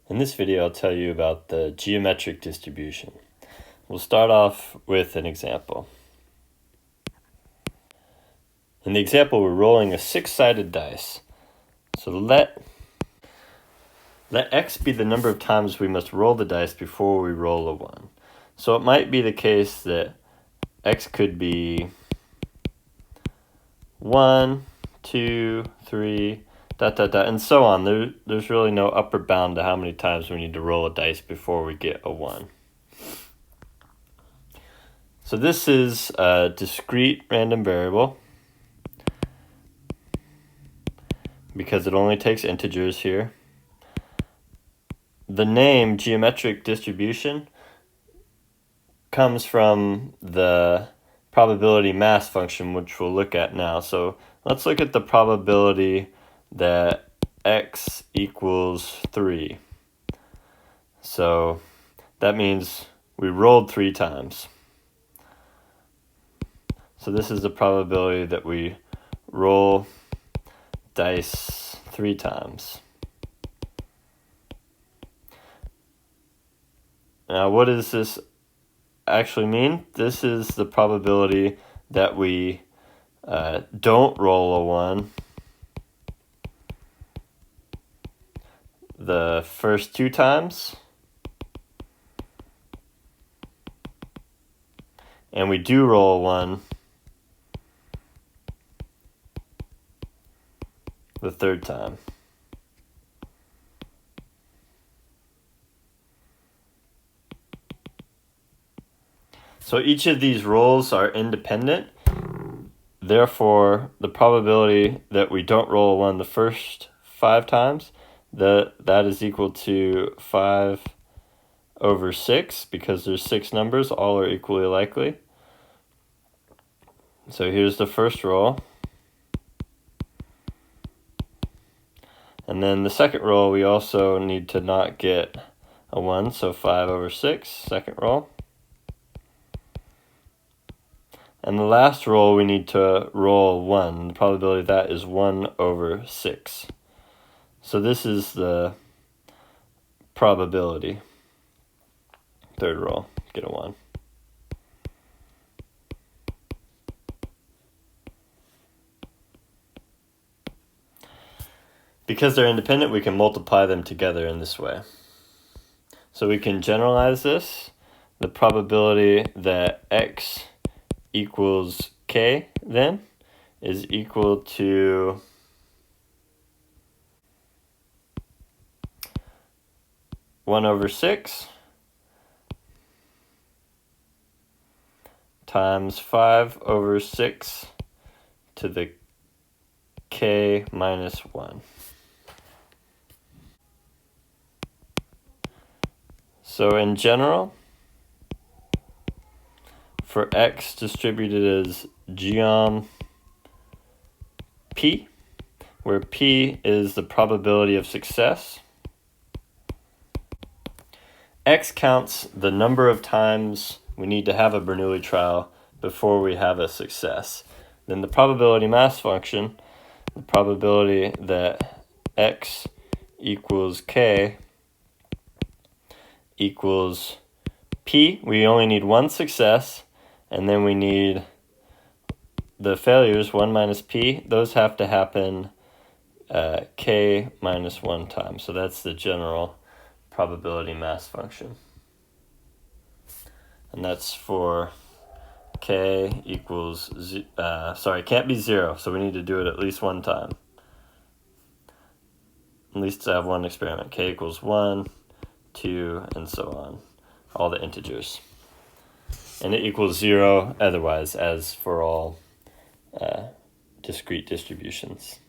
In this video, I'll tell you about the geometric distribution. We'll start off with an example. In the example, we're rolling a 6-sided dice. So let x be the number of times we must roll the dice before we roll a 1. So it might be the case that x could be 1, 2, 3, ... and so on. There's really no upper bound to how many times we need to roll a dice before we get a 1. So this is a discrete random variable because it only takes integers here. The name geometric distribution comes from the probability mass function, which we'll look at now. So let's look at the probability that x equals 3. So that means we rolled 3 times. So this is the probability that we roll dice 3 times. Now, what does this actually mean? This is the probability that we don't roll a 1 the first 2 times, and we do roll a 1 the 3rd time. So each of these rolls are independent. Therefore, the probability that we don't roll a 1 the first 5 times, that is equal to 5 over 6, because there's 6 numbers, all are equally likely. So here's the first roll. And then the second roll, we also need to not get a 1, so 5 over 6, second roll. And the last roll, we need to roll 1. The probability of that is 1 over 6. So this is the probability. Third roll, get a 1. Because they're independent, we can multiply them together in this way. So we can generalize this. The probability that x equals k then is equal to one over 6 times 5 over 6 to the k minus 1. So in general, for x distributed as geom p, where p is the probability of success, x counts the number of times we need to have a Bernoulli trial before we have a success. Then the probability mass function, the probability that x equals k equals p. We only need 1 success, and then we need the failures, 1 minus p. Those have to happen k minus 1 times. So that's the general probability mass function. And that's for k equals, can't be 0, so we need to do it at least 1 time. At least to have 1 experiment. K equals 1, 2, and so on. All the integers. And it equals 0 otherwise, as for all discrete distributions.